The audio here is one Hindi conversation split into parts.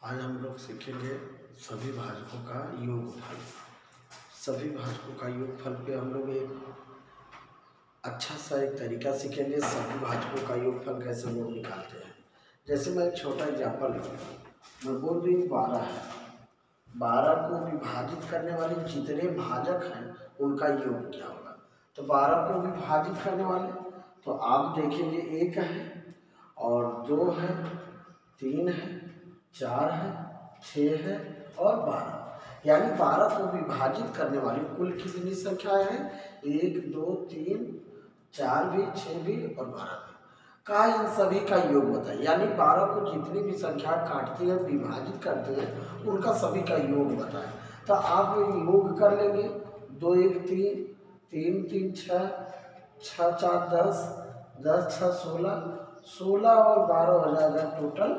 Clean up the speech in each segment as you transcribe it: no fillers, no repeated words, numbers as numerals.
आज हम लोग सीखेंगे सभी भाजकों का योगफल। सभी भाजकों का योगफल पे हम लोग एक अच्छा सा एक तरीका सीखेंगे। सभी भाजकों का योगफल कैसे लोग निकालते हैं। जैसे मैं एक छोटा एग्जाम्पल लूँगा, मैं बोल रही हूँ 12 है। 12 को विभाजित करने वाले जितने भाजक हैं उनका योग क्या होगा। तो 12 को विभाजित करने वाले तो आप देखेंगे 1 है और 2 है, 3 है, 4 है, 6 है और 12। यानी 12 को विभाजित करने वाली कुल कितनी संख्याएं हैं? 1, 2, 3, 4 भी, 6 भी और 12 भी। का इन सभी का योग बताइए। यानी 12 को जितनी भी संख्या काटती है, विभाजित करते हैं, उनका सभी का योग बताएं। तो आप योग कर लेंगे। 2 1 3, 3 3 6, 6 4 10, 10 6 16, 16 और 12 हो जाएगा टोटल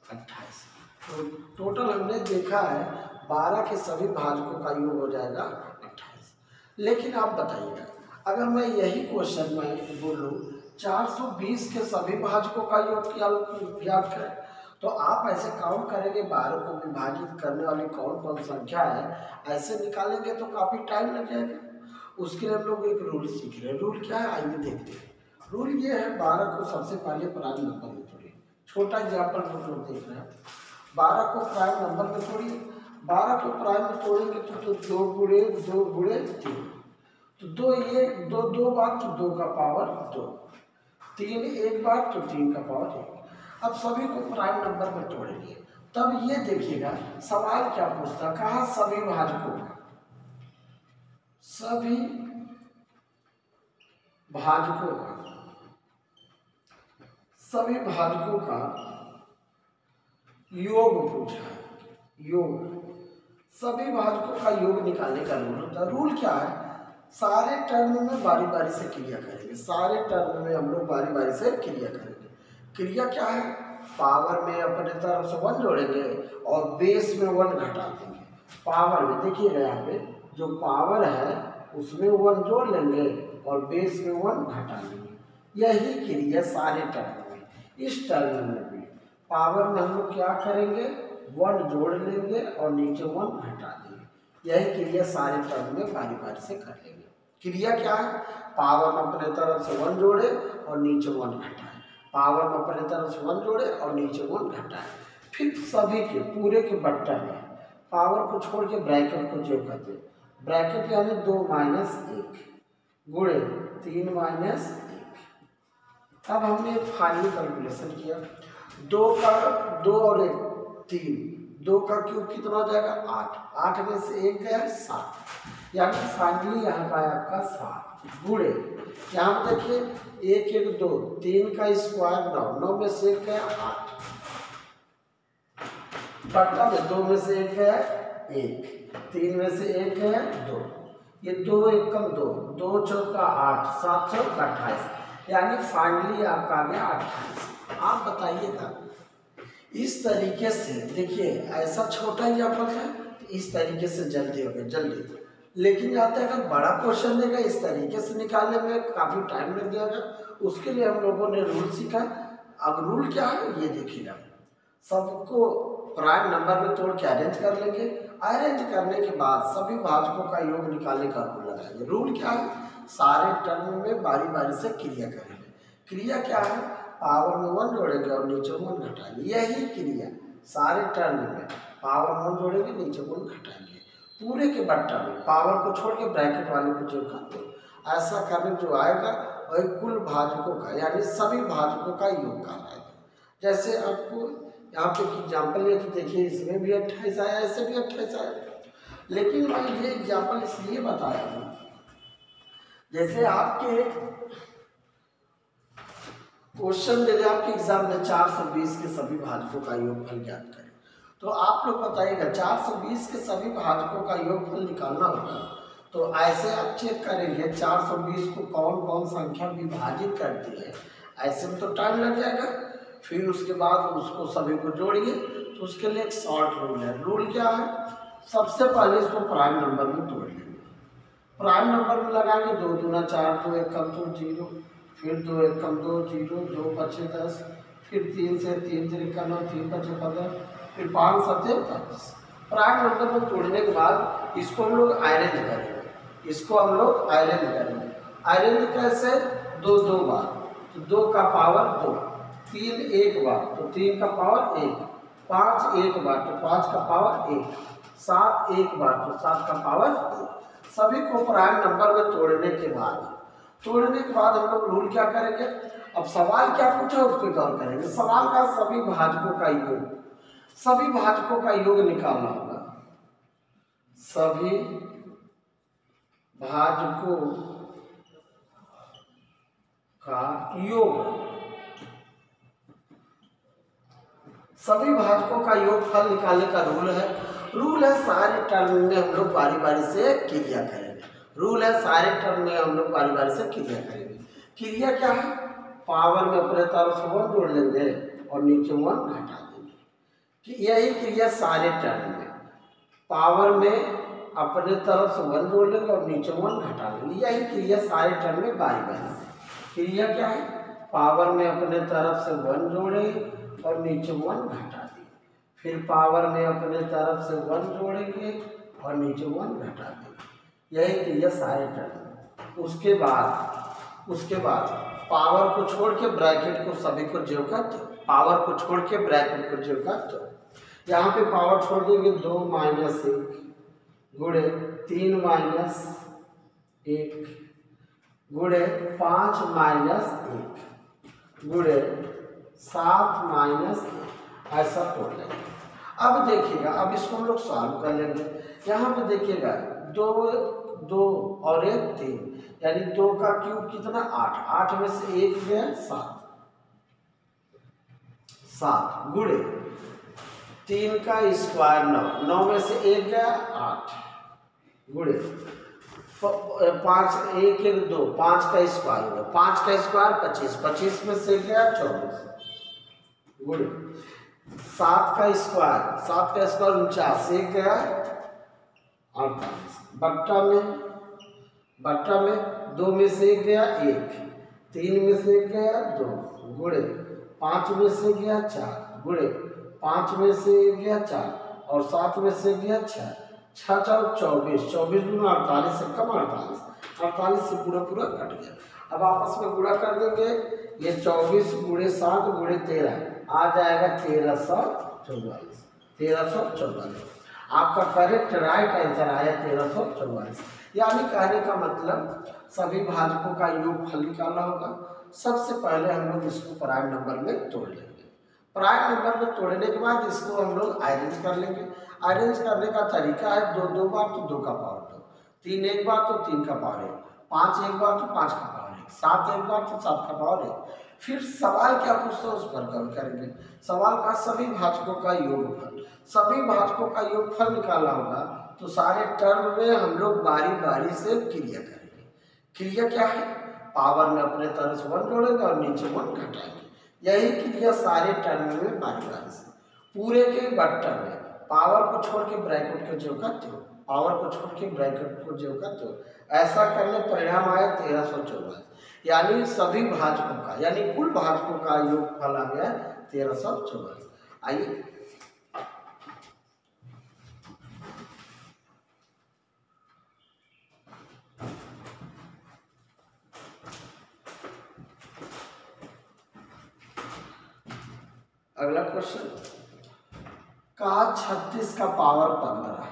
28। तो टोटल हमने देखा है 12 के सभी भाजकों का योग हो जाएगा 28। लेकिन आप बताइएगा, अगर मैं यही क्वेश्चन में बोलूँ 420 के सभी भाजकों का योग ज्ञात करें, तो आप ऐसे काउंट करेंगे 12 को विभाजित करने वाली कौन कौन संख्या है, ऐसे निकालेंगे तो काफ़ी टाइम लग जाएगा। उसके लिए हम लोग एक रूल सीख रहे हैं। रूल क्या है, आइए देखते हैं। रूल ये है, 12 को सबसे पहले प्राइम नंबर में तोड़िए। छोटा एग्जाम्पल हम लोग देख रहे हैं। 12 को प्राइम नंबर में तोड़िए। 12 को प्राइम में तोड़ेंगे तो 2 गुणे 2 गुणे 3, तो 2 1 2 2 बार तो 2 का पावर 2, 3 एक बार तो 3 का पावर 1। अब सभी को प्राइम नंबर में तोड़ेंगे। तब ये देखिएगा सवाल क्या पूछता, कहा सभी भाजकों का, सभी भाजकों का, सभी भाजकों का योग पूछा है। योग, सभी भाजकों का योग निकालने का रूल होता है। रूल क्या है, सारे टर्म में बारी बारी से क्रिया करेंगे। सारे टर्म में हम लोग बारी बारी से क्रिया करेंगे। क्रिया क्या है, पावर में अपने तरफ से 1 जोड़ेंगे और बेस में 1 घटा देंगे। पावर में देखिएगा यहाँ पे जो पावर है उसमें 1 जोड़ लेंगे और बेस में 1 घटा लेंगे। यही क्रिया सारे टर्म में। इस टर्म में भी पावर में हम लोग क्या करेंगे, 1 जोड़ लेंगे और नीचे 1 घटा देंगे। यही क्रिया सारे टर्म में बारी बारी से कर लेंगे। क्रिया क्या है, पावर में अपने तरफ से 1 जोड़े और नीचे 1 घटाए। पावर में अपने तरफ से 1 जोड़े और नीचे 1 घटाए। फिर सभी के पूरे के बट्टा में पावर को छोड़ के ब्रैकेट को जोड़ करते हैं। ब्रैकेट यानी 2 - 1 गुणे 3 - 1। अब हमने फाइनल कैलकुलेशन किया। 2 का 2 और 1 3, 2 का क्यूब कितना हो जाएगा 8, 8 में से 1 गया 7, यानी फाइनली यहाँ पर आपका 7 गुणे यहाँ पर देखिए 1 1 2, 3 का स्क्वायर 9, 9 में से 1 गया 8, बट्टा में 2 में से 1 गया 1, 3 में से 1 गया 2, ये 2 1 कम 2, 2 चौका 8, 7 चौका 28, यानी फाइनली आपका आ गया 28। आप बताइएगा इस तरीके से, देखिए ऐसा छोटा एग्जाम्पल है, इस तरीके से जल्दी हो गया जल्दी। लेकिन जाते अगर बड़ा क्वेश्चन देगा इस तरीके से निकालने में काफ़ी टाइम लग जाएगा। उसके लिए हम लोगों ने रूल सीखा। अब रूल क्या है ये देखिएगा, सबको प्राइम नंबर में तोड़ के अरेंज कर लेंगे। अरेंज करने के बाद सभी भाजकों का योग निकालने का रूल लगाएंगे। रूल क्या है, सारे टर्म में बारी बारी से क्रिया करेंगे। क्रिया क्या है, पावर में 1 जोड़ेंगे और नीचे 1 घटाएंगे। यही क्रिया सारे टर्म में पावर में 1 जोड़ेंगे, नीचे 1 घटाएंगे। पूरे के बट्टा में पावर को छोड़ के ब्रैकेट वाले को जोड़ कर दो। ऐसा करने जो आएगा वही कुल भाजकों का यानी सभी भाजकों का योग का आएगा। जैसे आपको यहाँ पे एग्जाम्पल है तो देखिए इसमें भी 28 आया, ऐसे भी 28 आया। लेकिन मैं ये एग्जाम्पल इसलिए बताया हूँ, जैसे आपके क्वेश्चन दे दे आपके एग्जाम में 420 के सभी भाजकों का योगफल ज्ञात करें, तो आप लोग बताइएगा 420 के सभी भाजकों का योगफल निकालना होगा। तो ऐसे आप चेक करेंगे 420 को कौन कौन संख्या विभाजित करती है, ऐसे में तो टाइम लग जाएगा। फिर उसके बाद उसको सभी को जोड़िए, तो उसके लिए एक शॉर्ट रूल है। रूल क्या है, सबसे पहले इसको प्राइम नंबर में तोड़ लेंगे। प्राइम नंबर में लगाएंगे 2 दूना 4, 2 1 कम 2 0, फिर 2 1 कम 2 0, 2 5 10, फिर 3 से 3 3 का 9, 3 5 15, फिर 5 7 25। प्राइम नंबर में तोड़ने के बाद इसको हम लोग अरेंज करेंगे, इसको हम लोग अरेंज करेंगे। अरेंज कैसे? 2 2 बार, तो 2 का पावर 2, 3 1 बार तो 3 का पावर 1, 5 1 बार तो 5 का पावर 1, 7 1 बार तो 7 का पावर 1। सभी को प्राइम नंबर में तोड़ने के बाद हम लोग रूल क्या करेंगे? अब सवाल क्या पूछा उस पर गौर करेंगे। सवाल का सभी भाजकों का योग, सभी भाजकों का योग निकालना होगा। सभी भाजकों का योग, सभी भाजकों का योगफल निकालने का रूल है सारे टर्म में हम लोग बारी बारी से क्रिया करेंगे। रूल है सारे टर्म में हम लोग बारी बारी से क्रिया करेंगे। क्रिया क्या है? पावर में अपने तरफ से 1 जोड़ लेंगे और नीचे 1 घटा देंगे, कि यही क्रिया सारे टर्म में। पावर में अपने तरफ से 1 जोड़ लेंगे और नीचे 1 घटा देंगे, यही क्रिया सारे टर्म में बारी बारी से। क्रिया क्या है? पावर में अपने तरफ से 1 जोड़े और नीचे 1 घटा देंगे, फिर पावर में अपने तरफ से 1 जोड़ेंगे और नीचे 1 घटा देंगे, यही क्रिया सारे टर्म। उसके बाद पावर को छोड़ के ब्रैकेट को सभी को जो का तो, पावर को छोड़ के ब्रैकेट को जो का तो, यहाँ पे पावर छोड़ देंगे 2 - 1 गुणे 3 - 1 गुणे 5 - 1 गुणे 7 - 1, ऐसा तोड़ लेंगे। अब देखिएगा, अब इसको हम लोग सॉल्व कर लेंगे। यहाँ पे देखिएगा 2 2 और 1 3, यानी 2 का क्यूब कितना 8, 8 में से 1 गया 7 गुणे 3 का स्क्वायर 9, 9 में से 1 गया 8 गुणे 5 1 1 2, 5 का स्क्वायर हुआ, 5 का स्क्वायर 25, 25 में से गया 24 गुणे 7 का स्क्वायर 49, 1 गया 48, बट्टा में 2 में से 1 गया 1, 3 में से 1 गया 2 गुणे 5 में से गया 4 गुणे 5 में से 1 गया 4 और 7 में से गया 6, 6 4 24, 24 गुना 48 से कम 48 से पूरा कट गया। अब आपस में गुणा कर देंगे, ये 24 गुणे 7 गुणे 13 आ जाएगा 1344, 1344। आपका करेक्ट राइट आंसर आया 1344। यानी कहने का मतलब सभी भाजकों का योगफल निकालना होगा। सबसे पहले हम लोग इसको प्राइम नंबर में तोड़ लेंगे। प्राइम नंबर में तोड़ने के बाद इसको हम लोग अरेंज कर लेंगे। अरेंज करने का तरीका है 2 2 बार तो 2 का पावर 2, 3 1 बार तो 3 का पावर 1, 5 1 बार तो 5 का पावर 1, 7 1 बार तो 7 का पावर 1। फिर सवाल क्या पूछते हैं उस पर गौर करेंगे। सवाल का सभी भाजकों का योगफल, सभी भाजकों का योगफल निकालना होगा, तो सारे टर्म में हम लोग बारी बारी से क्रिया करेंगे। क्रिया क्या है? पावर में अपने तरफ से 1 जोड़ेंगे और नीचे 1 घटाएंगे, यही क्रिया सारे टर्म में बारी बारी से। पूरे के बट्टा में पावर को छोड़ के ब्रैकेट को जो का तो, पावर को छोड़ के ब्रैकेट को जो का तो, ऐसा करने परिणाम आया 1344। यानी सभी भाजकों का, यानी कुल भाजकों का योगफल आ गया 1344। आइए अगला क्वेश्चन, कहा 36 का पावर 15,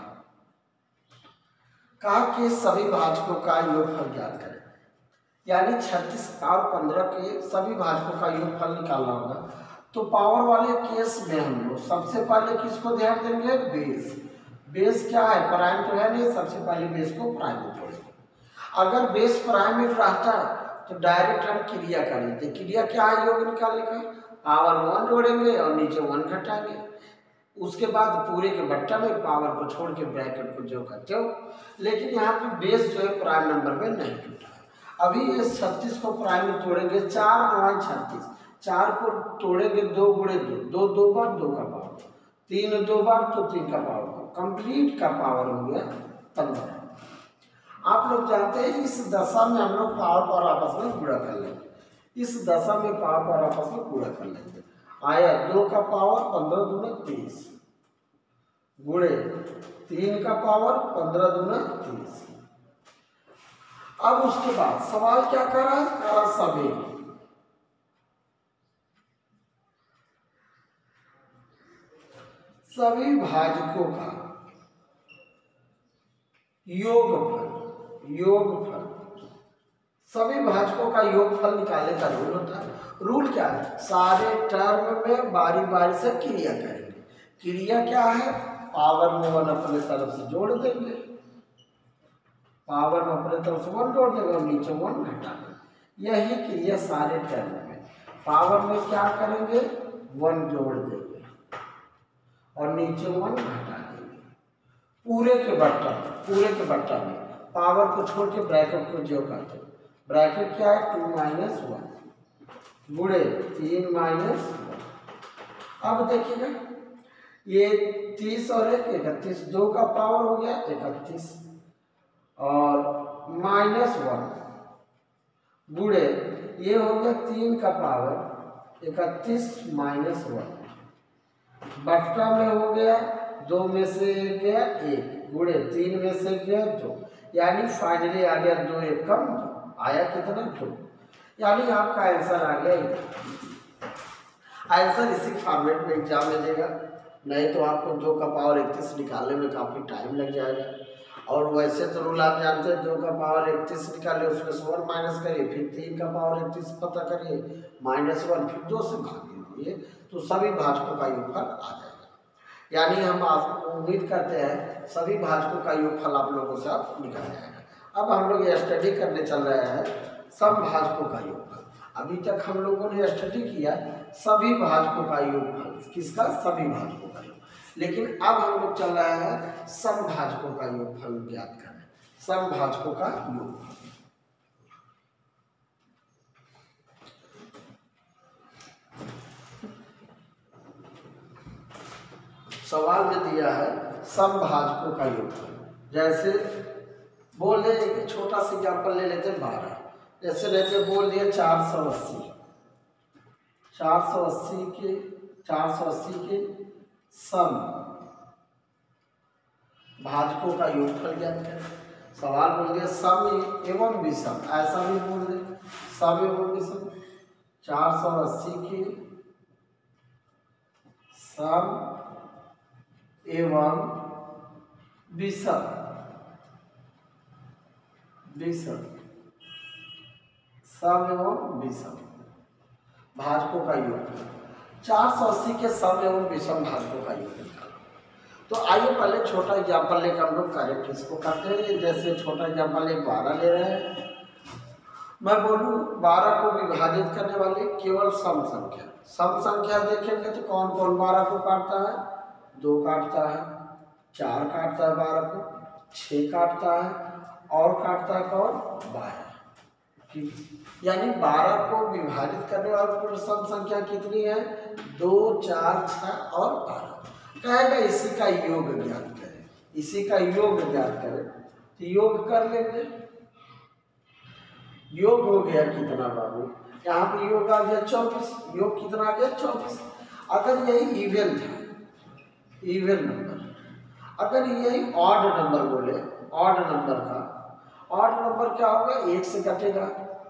कहा कि सभी भाजकों का योगफल ज्ञात करें। यानी 36 और 15 के सभी भाजकों का योगफल निकालना होगा। तो पावर वाले केस में हम लोग सबसे पहले किसको ध्यान देंगे? बेस। बेस क्या है? प्राइम तो है नहीं, सबसे पहले बेस को प्राइम में जोड़ेंगे। अगर बेस प्राइम में रहता तो डायरेक्ट हम क्रिया कर लेते। क्रिया क्या है योग निकालने का? पावर 1 जोड़ेंगे और नीचे 1 घटाएंगे, उसके बाद पूरे के बट्टा में पावर को छोड़ के ब्रैकेट को जो करते हो। लेकिन यहाँ पे बेस जो है प्राइम नंबर में नहीं टूटा। अभी ये 36 को प्राइम में तोड़ेंगे, 4 9 36, 4 को तोड़ेंगे 2 गुणे 2, 2 2 बार 2 का पावर, 3 2 बार तो 3 का पावर, कंप्लीट का पावर हो गया 15। आप लोग जानते हैं इस दशा में हम लोग पावर पर आपस में गुणा कर लेंगे। इस दशा में पावर पर आपस में गुणा कर लेंगे। आया 2 का पावर 15 दूना 30, गुणे 3 का पावर 15 दूना 30। अब उसके बाद सवाल क्या करा सभी भाजकों का योगफल सभी भाजकों का योगफल निकालने का रूल होता है। रूल क्या है? सारे टर्म में बारी बारी से क्रिया करेंगे। क्रिया क्या है? पावर में 1 अपने तरफ से जोड़ देंगे, पावर में अपने तरफ से 1 जोड़ देंगे और नीचे 1 घटा देंगे। यही क्रिया सारे टर्म में। पावर में क्या करेंगे? 1 जोड़ देंगे और नीचे 1 घटा देंगे। पूरे के बट्टा में पावर को छोड़ के ब्रैकेट को जो करते हैं। ब्रैकेट क्या है? 2 - 1 गुणे 3 - 1। अब देखिएगा ये 30 और 1 31, 2 का पावर हो गया 31 और -1 गुणे ये हो गया 3 का पावर 31 - 1 बट्टा में हो गया 2 में से गया 1 गुणे 3 में से गया 2, यानी फाइनली आ गया 2 1 कम 2, आया कितना? 2। यानी आपका आंसर आ गया। आंसर इसी फॉर्मेट में एग्जाम में देगा, नहीं तो आपको 2 का पावर 31 निकालने में काफ़ी टाइम लग जाएगा। और वैसे तो रूल आप जानते हैं, 2 का पावर 31 निकालिए, उसमें से 1 माइनस करिए, फिर 3 का पावर 31 पता करिए, -1, फिर 2 से भाग दीजिए, तो सभी भाजकों का योगफल आ जाएगा। यानी हम आपको उम्मीद करते हैं सभी भाजकों का योगफल आप लोगों से आप निकल जाएगा। अब हम लोग ये स्टडी करने चल रहे हैं समभाजकों का योगफल। अभी तक हम लोगों ने स्टडी किया सभी भाजकों का योगफल, किसका? सभी भाजकों का योगफल। लेकिन अब हम लोग चल रहे हैं समभाजकों का योगफल ज्ञात करने। समभाजकों का योगफल सवाल में दिया है समभाजकों का योगफल। जैसे बोल दे एक छोटा सा एग्जाम्पल ले लेते हैं 12। जैसे लेते बोल दिए 480 के सम भाजकों का योगफल ज्ञात करें। सवाल बोल दिया सम एवं विषम, ऐसा भी बोल दे सम एवं विषम। 480 के सम एवं विषम सम एवं विषम भाजकों का योगफल। 480 के सम एवं विषम भाजकों का योगफल। तो आइए पहले छोटा एग्जाम्पल लेकर हम लोग करेक्ट इसको करते हैं। जैसे छोटा एग्जाम्पल एक 12 ले रहे हैं। मैं बोलूँ 12 को विभाजित करने वाली केवल सम संख्या देखेंगे तो कौन कौन 12 को काटता है? 2 काटता है, 4 काटता है 12 को, 6 काटता है और काटता है कौन? 12। यानी 12 को विभाजित करने वाली कुल सम संख्या कितनी है? 2 4 6 और 12। कहेगा इसी का योग ज्ञात करें, इसी का योग ज्ञात करें। तो योग कर लेंगे। योग हो गया कितना बाबू? यहाँ पे योग आ गया 24। योग कितना आ गया? 24। अगर यही इवन था, इवन नंबर, अगर यही ऑड नंबर बोले, ऑड नंबर का ऑड नंबर क्या होगा? 1 से कटेगा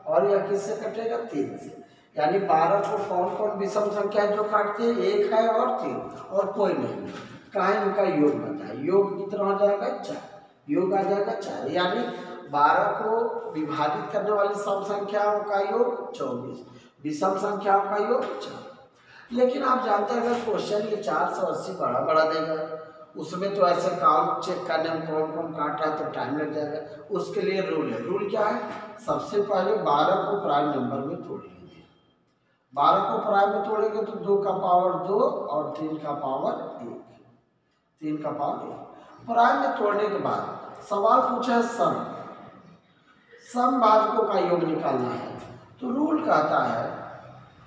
और यह किससे कटेगा? 3 से। यानी 12 को कौन कौन विषम संख्या जो काटती है? 1 है और 3 और कोई नहीं। कहा इनका योग बताए। योग कितना हो जाएगा? 4। योग आ जाएगा 4। यानी 12 को विभाजित करने वाली सम संख्याओं का योग 24, विषम संख्याओं का योग 4। लेकिन आप जानते हैं अगर क्वेश्चन ये 480 बड़ा देगा, उसमें तो ऐसे काउंट चेक करने में कौन कौन काट रहा है तो टाइम लग जाएगा। उसके लिए रूल है। रूल क्या है? सबसे पहले 12 को प्राइम नंबर में तोड़ लीजिए। 12 को प्राइम में तोड़ेंगे तो 2 का पावर 2 और 3 का पावर 1, 3 का पावर 1। प्राइम में तोड़ने के बाद सवाल पूछा है सम भाजकों का योग निकालना है। तो रूल कहता है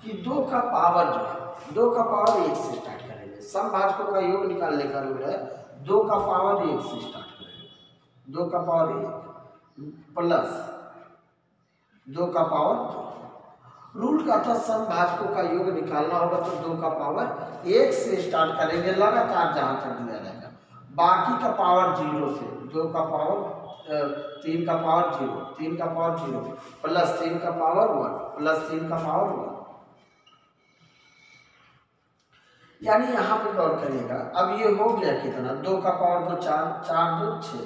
कि 2 का पावर जो है 2 का पावर 1 से स्टार्ट करेंगे। सम भाजकों का योग निकालने का रूल है 2 का पावर 1 से स्टार्ट करेंगे। 2 का पावर 1 प्लस 2 का पावर 2। रूल का था सम भाजकों का योग निकालना होगा तो 2 का पावर 1 से स्टार्ट करेंगे लगातार जहां तक दिया जाएगा बाकी का पावर 0 से, 2 का पावर 3 का पावर 0, 3 का पावर 0 प्लस 3 का पावर 1 प्लस 3 का पावर 1। यानी यहाँ पे गौर करिएगा, अब ये हो गया कितना, 2 का पावर 2 4, 4 2 6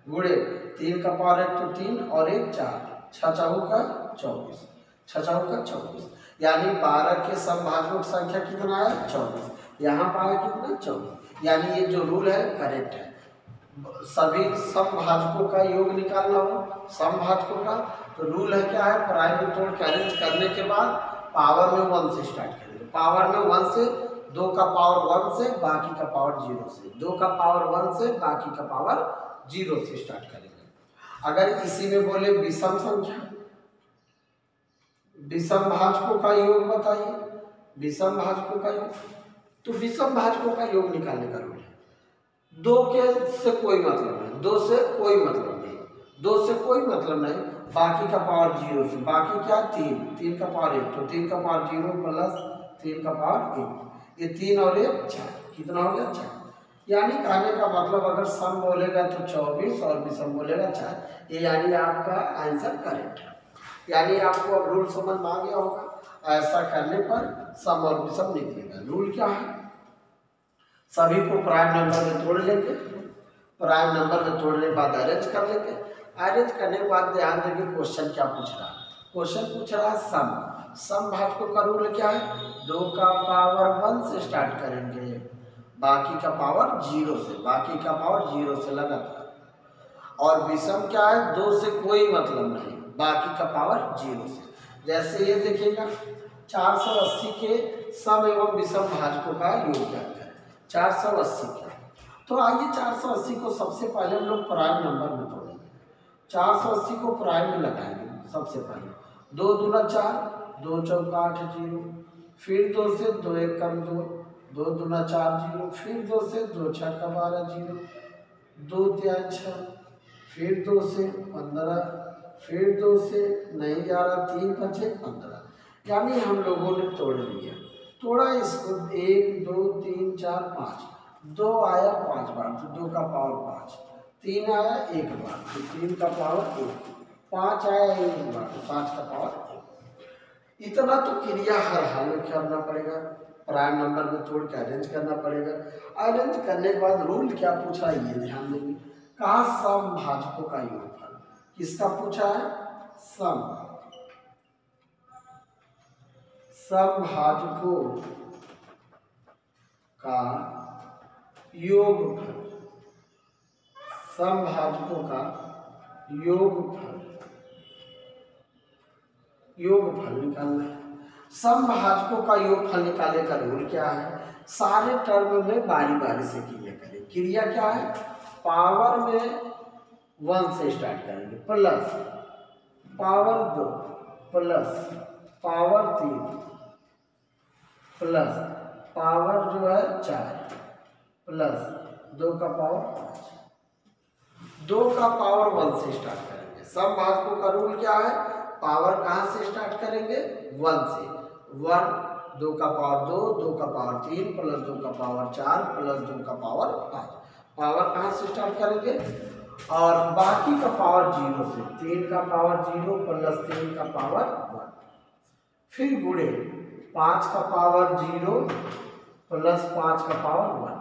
गुणे 3 का पावर 1 तो 3 और 1 4, 6 चौका 24, 6 चौका 24। यानी 12 के समभाजक संख्या कितना आया 24, यहाँ पर आया कितना 24। यानी ये जो रूल है करेक्ट है। सभी समभाजकों का योग निकालना हो समभाजकों का, तो रूल है क्या है, प्राइम में तोड़ के अरेंज करने के बाद पावर में 1 से स्टार्ट करेंगे। पावर में 1 से 2 का पावर 1 से बाकी का पावर 0 से, 2 का पावर 1 से बाकी का पावर 0 से स्टार्ट करेंगे। अगर इसी में बोले विषम संख्या, विषम भाजकों का योग बताइए, विषम भाजकों का योग, तो विषम भाजकों का योग निकालने का रूल है 2 के से कोई मतलब नहीं, 2 से कोई मतलब नहीं, 2 से कोई मतलब नहीं, बाकी का पावर 0 से, बाकी क्या 3, 3 का पावर 1 तो 3 का पावर 0 प्लस 3 का पावर 1, ये 3 और 1 6, कितना हो गया 6। यानी कहने का मतलब अगर सम बोलेगा तो 24 और विषम बोलेगा 4, ये यानी आपका आंसर करेक्ट है। यानी आपको अब रूल समझ में आ गया होगा, ऐसा करने पर सम और विषम निकलेगा। रूल क्या है, सभी को प्राइम नंबर में तोड़ लेंगे, प्राइम नंबर में तोड़ने के बाद अरेंज कर लेंगे, अरेंज करने के बाद ध्यान देंगे क्वेश्चन क्या पूछ रहा है। क्वेश्चन पूछ रहा है सम, सम भाजकों का रूल क्या है, 2 का पावर 1 से स्टार्ट करेंगे, बाकी का पावर 0 से, बाकी का पावर 0 से लगातार। और विषम क्या है, 2 से कोई मतलब नहीं, बाकी का पावर 0 से। जैसे ये देखिएगा 480 के सम एवं विषम भाजकों का योग ज्ञात करें, 480 का। तो आइए 480 को सबसे पहले हम लोग प्राइम नंबर में तोड़ेंगे, 480 को प्राइम में लगाएंगे सबसे पहले, 2 दूना 4, 2 चौका 8 0, फिर 2 से 2 1 कम 2, 2 दूना 4 0, फिर 2 से 2 6 का 12 0, 2 3 6, फिर 2 से 15, फिर 2 से नहीं जा रहा 3 5 15। यानी हम लोगों ने तोड़ लिया, तोड़ा इसको 1 2 3 4 5, 2 आया 5 बार तो 2 का पावर 5, 3 आया 1 बार तो 3 का पावर 1, 5 आया 1 बार तो 5 का पावर 1। इतना तो क्रिया हर हाल में करना पड़ेगा, प्राइम नंबर में तोड़ के अरेंज करना पड़ेगा। अरेंज करने के बाद रूल क्या पूछा ये ध्यान देंगे, कहा सम भाजकों का योगफल, किसका पूछा है, सम भाजकों का योगफल, सम भाजकों का योगफल, योगफल निकालना है। सम भाजकों का योगफल निकालने का रूल क्या है, सारे टर्म में बारी बारी से क्रिया करें। क्रिया क्या है, पावर में 1 से स्टार्ट करेंगे, plus power 2 plus power 3 plus power जो है 4 प्लस 2 का पावर 5, 2 का पावर 1 से स्टार्ट करेंगे। सम भाजकों का रूल क्या है, पावर कहाँ से स्टार्ट करेंगे 1 से, 1 2 का पावर 2, 2 का पावर 3 प्लस 2 का पावर 4 प्लस 2 का पावर 5, पावर कहाँ से स्टार्ट करेंगे, और बाकी का पावर 0 से, 3 का पावर 0 प्लस 3 का पावर 1, फिर गुणे 5 का पावर 0 प्लस 5 का पावर 1।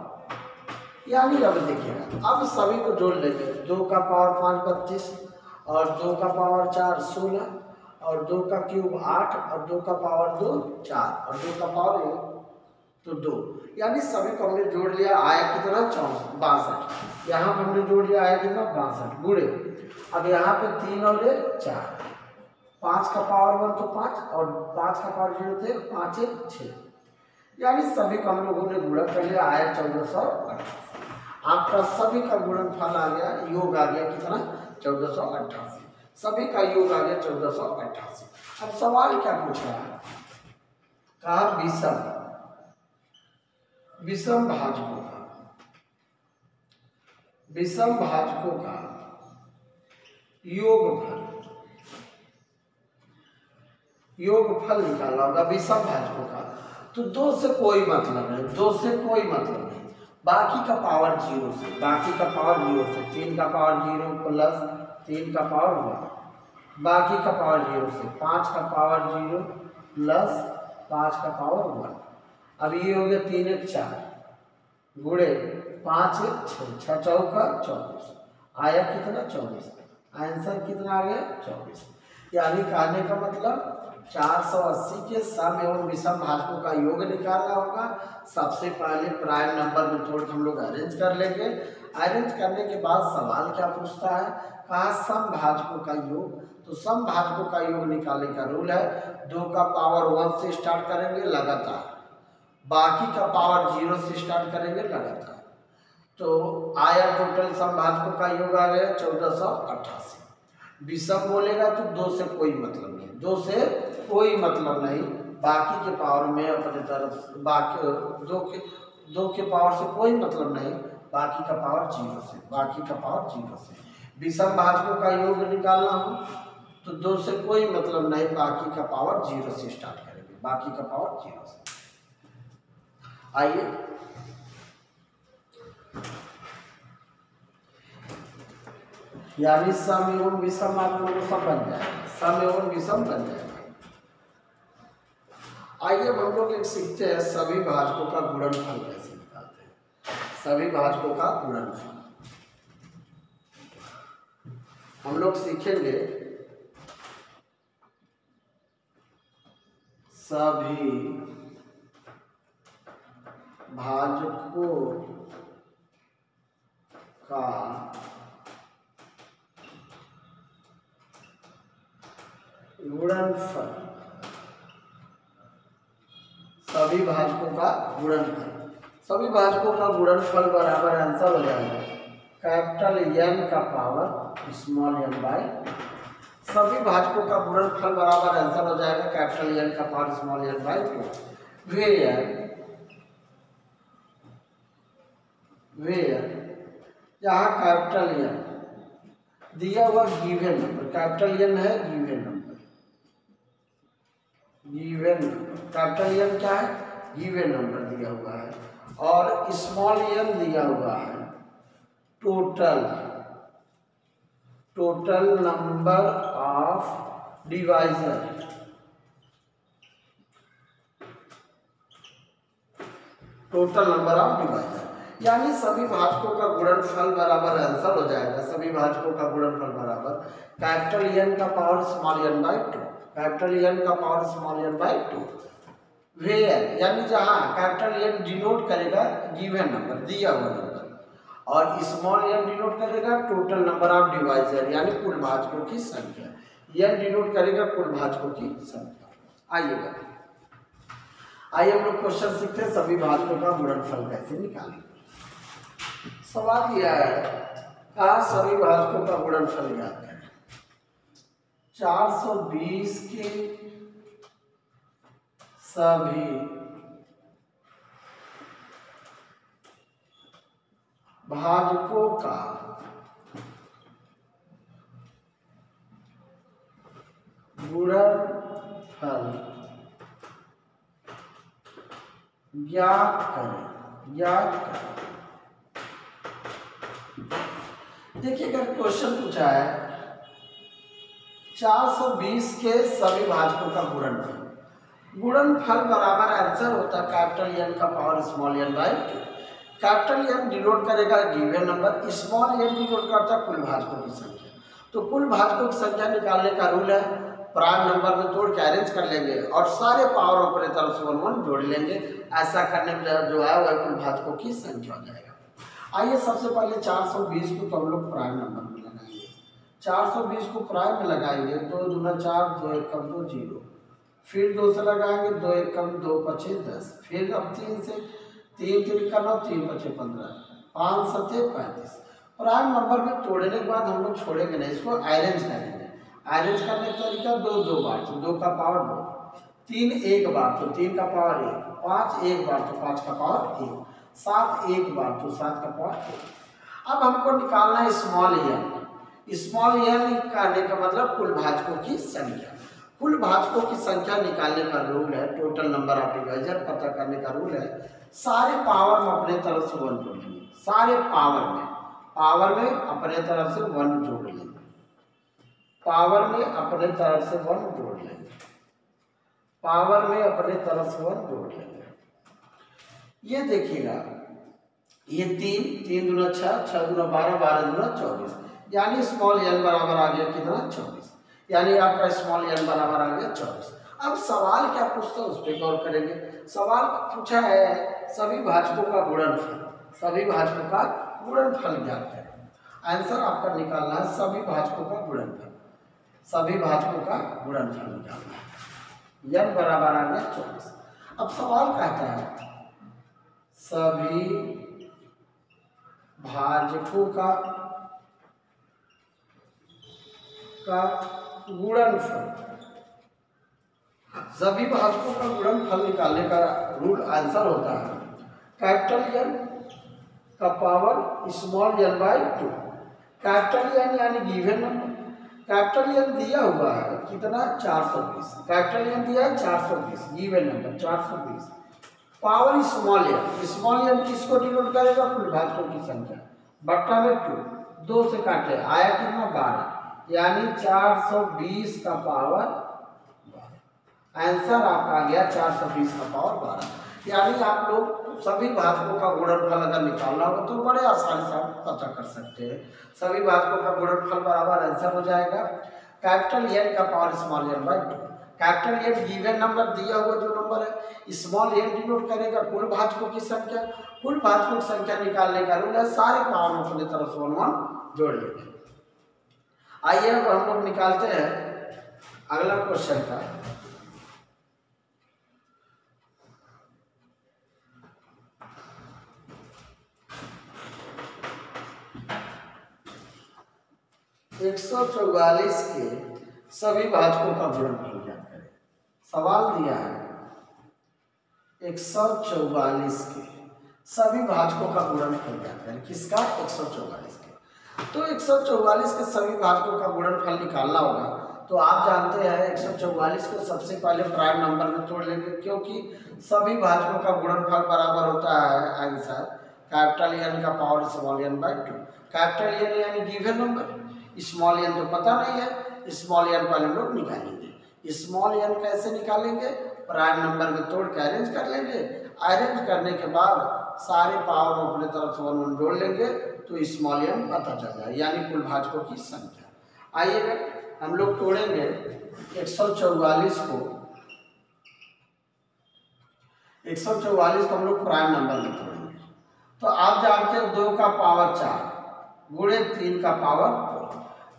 यानी अब देखिएगा, अब सभी को जोड़ लेंगे, 2 का पावर 5 32 और 2 का पावर 4 16 और 2 का क्यूब 8 और 2 का पावर 2 4 और 2 का पावर 1 तो 2। यानी सभी को हमने जोड़ लिया, आया कितना 62, यहाँ पर हमने जोड़ लिया आया कितना 62 गुणे, अब यहाँ पे 3 और 1 4, 5 का पावर 1 तो 5 और 5 का पावर 0 थे 5 1 6। यानी सभी को हम लोगों ने गुणा कर लिया, आया 1488। आपका सभी का गुणनफल आ गया, योग आ गया कितना 1488, सभी का योग आ गया 1488। अब सवाल क्या पूछा है, कहा विषम भाजकों का, विषम भाजकों का योगफल निकाला होगा विषम भाजकों का। तो 2 से कोई मतलब नहीं, 2 से कोई मतलब नहीं, बाकी का पावर 0 से, बाकी का पावर 0 से 3 का पावर 0 प्लस 3 का पावर 1, बाकी का पावर 0 से 5 का पावर 0 प्लस 5 का पावर 1। अब ये हो गया 3 1 4 गुणे 5 1 6, 6 चौका 24, आया कितना 24, आंसर कितना आ गया 24। यानी कहने का मतलब 480 के सम एवं विषम भाजकों का योग निकालना होगा। सबसे पहले प्राइम नंबर में तोड़ के हम लोग अरेंज कर लेंगे। अरेंज करने के बाद सवाल क्या पूछता है, कहा सम भाजकों का योग। तो सम भाजकों का योग निकालने का रूल है 2 का पावर 1 से स्टार्ट करेंगे लगातार, बाकी का पावर 0 से स्टार्ट करेंगे लगातार। तो आया टोटल सम भाजकों का योग आ गया 1488। विषम बोलेगा तो 2 से कोई मतलब नहीं, 2 से कोई मतलब नहीं, बाकी के पावर में अपने तरफ बाकी 2 के पावर से कोई मतलब नहीं, बाकी का पावर 0 से, बाकी का पावर 0 से। विषम भाजकों का योग निकालना हो तो 2 से कोई मतलब नहीं, बाकी का पावर 0 से स्टार्ट करेंगे, बाकी का पावर 0 से। आइए यानी सम एवं विषम आप लोगों को सब बन जाएगा, सम एवं विषम बन जाएगा। आइए हम लोग एक सीखते हैं सभी भाजकों का गुणनफल कैसे निकालते हैं। सभी भाजकों का गुणनफल हम लोग सीखेंगे। सभी भाजकों का गुणनफल, सभी भाजकों का गुणनफल, सभी भाजकों का गुणनफल बराबर आंसर हो जाएगा कैपिटल N का पावर स्मॉल n बाई। सभी भाजकों का गुणनफल बराबर आंसर हो जाएगा कैपिटल N का power small n by 2। Where यहाँ कैपिटल N दिया हुआ गिवन नंबर, कैपिटल N है given number, given capital N क्या है गिवन नंबर दिया हुआ है, और स्मॉल n दिया हुआ है total number of divisor, total number of divisor. यानी सभी भाजकों का गुणनफल बराबर आंसर हो जाएगा, सभी भाजकों का गुणनफल बराबर कैपिटल N का power small n by 2, capital N का power small n by 2। Where यानी जहाँ कैपिटल N डिनोट करेगा गिवन नंबर दिया हुआ नंबर, और स्मॉल n डिनोट करेगा टोटल नंबर ऑफ डिवाइजर यानी कुल भाजकों की संख्या, n डिनोट करेगा कुल भाजकों की संख्या। आइए हम लोग क्वेश्चन सीखते हैं सभी भाजकों का गुणनफल कैसे निकालेंगे। सवाल यह है कहा सभी भाजकों का गुणनफल ज्ञात करें। 420 के सभी भाजकों का गुणनफल ज्ञात करें, ज्ञात करें। देखिए अगर क्वेश्चन पूछा है 420 के सभी भाजकों का गुणनफल, गुणनफल बराबर आंसर होता है कैपिटल N का power small n by 2। Capital N denote करेगा given number, small n denote करता है कुल भाजकों की संख्या। तो कुल भाजकों की संख्या निकालने का रूल है प्राइम नंबर में तोड़ के अरेंज कर लेंगे और सारे पावर ऑपरेटर से 1 1 जोड़ लेंगे। ऐसा करने में जो है वह कुल भाजकों की संख्या हो जाएगा। आइए सबसे पहले 420 को तो हम लोग प्राइम नंबर में लगाएंगे। 420 को प्राइम में लगाएंगे 2 दूना 4, 2 1 कम 2 0, फिर 2 से लगाएंगे 2 1 कम 2 5 10, फिर अब 3 से 3 3 का 9, 3 5 15, 5 7 35। प्राइम नंबर में तोड़ने के बाद हम लोग छोड़ेंगे नहीं, इसको अरेंज करेंगे। अरेंज करने का तरीका 2 2 बार तो 2 का पावर 2, 3 1 बार तो 3 का पावर 1, 5 1 बार तो 5 का पावर 1, 7 1 बार तो 7 का पावर 1। अब हमको निकालना है स्मॉल n। स्मॉल n करने का मतलब कुल भाजकों की संख्या। कुल भाजकों की संख्या निकालने का रूल है, टोटल नंबर ऑफ डिवाइजर पता करने का रूल है, सारे पावर में अपने तरफ से 1 जोड़ लेंगे, सारे पावर में अपने तरफ से 1 जोड़ लेंगे, पावर में अपने तरफ से 1 जोड़ लेंगे, पावर में अपने तरफ से 1 जोड़ लेंगे। ये देखिएगा, ये 3 दूना 6, 6 दूना 12, 12 दूना 24, यानी स्मॉल n बराबर आ गया कितना 24, यानी आपका स्मॉल n बराबर आ गया 24। अब सवाल क्या पूछता है उस पर गौर करेंगे। सवाल पूछा है सभी भाजकों का गुणनफल, सभी भाजकों का गुणनफल ज्ञात करें। आंसर आपका निकालना है सभी भाजकों का गुणनफल, सभी भाजकों का गुणनफल निकालना है। n बराबर आ गया 24। अब सवाल कहता है सभी भाजकों का गुणनफल, सभी भाजकों का गुणनफल निकालने का रूल आंसर होता है कैपिटल N का power small n by 2। Capital N यानी गिवन नंबर, कैपिटल N दिया हुआ है कितना 420, कैपिटल N दिया है 420, given number 420, power small n किसको डिनोट करेगा कुल भाजकों की संख्या, बट्टा में 2 से काटे आया कितना 12, यानी 420 का पावर 12। आंसर आपका आ गया 420 का पावर 12। यानी आप लोग सभी भाजकों का गुणनफल अगर निकालना हो तो बड़े आसानी से आप पता कर सकते हैं। सभी भाजकों का गुणनफल बराबर आंसर हो जाएगा कैपिटल N का power small n by 2। Capital N given number दिया हुआ जो नंबर है, स्मॉल n डिनोट करेगा कुल भाजकों की संख्या, कुल भाजकों की संख्या निकालने का रूल है सारे पावर में अपनी तरफ से 1 जोड़ लेंगे। आइए अब हम लोग निकालते हैं अगला क्वेश्चन का। एक 144 के सभी भाजकों का गुणनफल ज्ञात करें। सवाल दिया है 144 के सभी भाजकों का गुणनफल ज्ञात करें। किसका 144 के, तो 144 के सभी भाजकों का गुणनफल निकालना होगा। तो आप जानते हैं 144 को सबसे पहले प्राइम नंबर में तोड़ लेंगे, क्योंकि सभी भाजकों का गुणनफल बराबर होता है आंसर कैपिटल N का power small n by 2। Capital N यानी गिवन नंबर, स्मॉल n तो पता नहीं है, स्मॉल n पहले हम लोग निकालेंगे। स्मॉल n कैसे निकालेंगे, प्राइम नंबर में तोड़ के अरेंज कर लेंगे, अरेंज करने के बाद सारे पावर में अपने तरफ से 1 जोड़ लेंगे तो स्मॉल n पता चल जाए, यानी कुल भाजकों की संख्या। आइएगा हम लोग तोड़ेंगे 144 को, 144 को हम लोग प्राइम नंबर में तोड़ेंगे। तो आप जानते हैं 2 का पावर 4 गुणे 3 का पावर 4,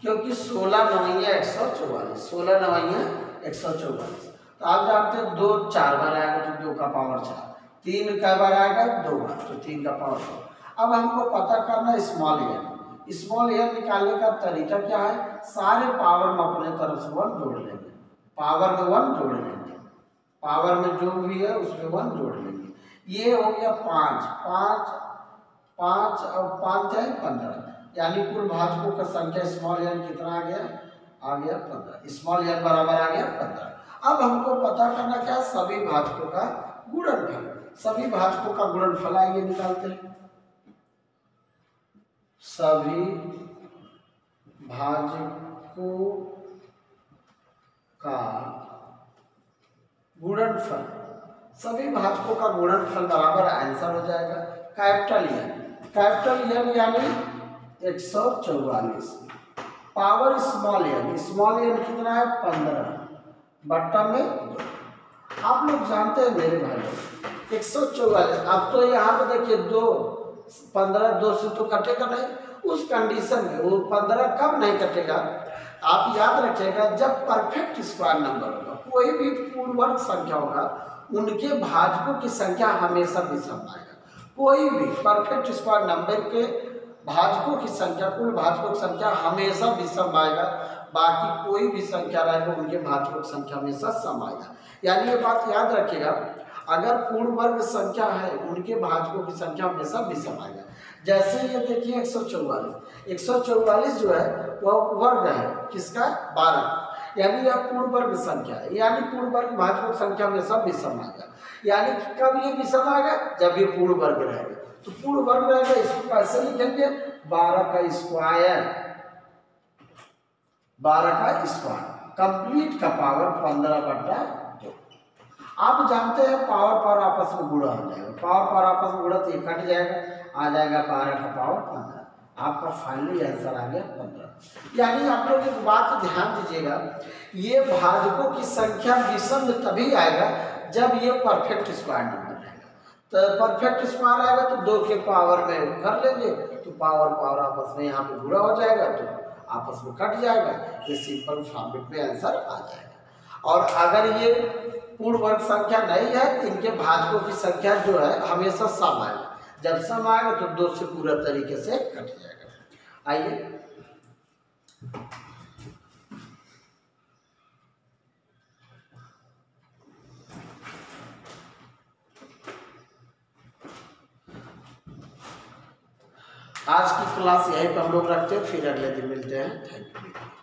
क्योंकि 16 नवैया 144, 16 नवैया 144। तो आप जानते हैं 2 4 बार आएगा तो 2 का पावर 4, 3 कै बार आएगा 2 बार तो 3 का पावर 4। अब हमको पता करना स्मॉल n, स्मॉल n निकालने का तरीका क्या है, सारे पावर में अपने तरफ से 1 जोड़ लेंगे, पावर में 1 जोड़ लेंगे, पावर में जो भी है उसमें 1 जोड़ लेंगे। ये हो गया 5 5 5 और 5 है 15, यानी कुल भाजकों का संख्या स्मॉल n कितना आ गया 15, स्मॉल n बराबर आ गया 15। अब हमको पता करना क्या, सभी भाजकों का गुणनफल, सभी भाजकों का गुणनफल आइए निकालते हैं। सभी भाजकों का गुणनफल, सभी भाजकों का गुणनफल बराबर आंसर हो जाएगा कैपिटल N यानी 144 पावर स्मॉल n कितना है 15 बट्टा में 2। आप लोग जानते हैं मेरे भाई 144, अब तो यहाँ पे देखिए 2 15 2 से तो कटेगा नहीं, उस कंडीशन में वो 15 कब नहीं कटेगा, आप याद रखिएगा जब परफेक्ट स्क्वायर नंबर होगा, कोई भी पूर्ण वर्ग संख्या होगा उनके भाजकों की संख्या हमेशा विषम आएगा। कोई भी परफेक्ट स्क्वायर नंबर के भाजकों की संख्या, कुल भाजकों की संख्या हमेशा विषम आएगा, बाकी कोई भी संख्या रहेगा उनके भाजकों की संख्या हमेशा सम आएगा। यानी ये बात याद रखिएगा, अगर पूर्ण वर्ग संख्या है उनके भाजकों की संख्या हमेशा विषम आएगा। जैसे ये देखिए 144 जो है वह वर्ग है किसका 12, यानी यह पूर्ण वर्ग संख्या है, यानी पूर्ण वर्ग भाजक संख्या में सब विषम आएगा। यानी कि कब ये विषम आएगा, जब ये पूर्ण वर्ग रहेगा। तो पूर्ण वर्ग रहेगा, इसको कैसे लिखेंगे, 12 का स्क्वायर, 12 का स्क्वायर कंप्लीट का पावर 15/2। आप जानते हैं पावर आपस में गुणा हो जाएगा, पावर आपस में गुणा तो ये कट जाएगा, आ जाएगा 12 का पावर 15। आपका फाइनली आंसर आ गया 15। यानी आप लोग एक बात ध्यान दीजिएगा, ये भाजकों की संख्या विषम तभी आएगा जब ये परफेक्ट स्क्वायर नंबर रहेगा। तो परफेक्ट स्क्वायर आएगा तो 2 के पावर में कर लेंगे, तो पावर आपस में यहाँ पे गुणा हो जाएगा, तो आपस में कट जाएगा, ये सिंपल फॉर्मेट में आंसर आ जाएगा। और अगर ये पूर्ण वर्ग संख्या नहीं है तो इनके भाजकों की संख्या जो है हमेशा सम आएगा, जब सम आएगा तो 2 से पूरा तरीके से कट जाएगा। आइए आज की क्लास यहीं पर हम लोग रखते हैं, फिर अगले दिन मिलते हैं। Thank you.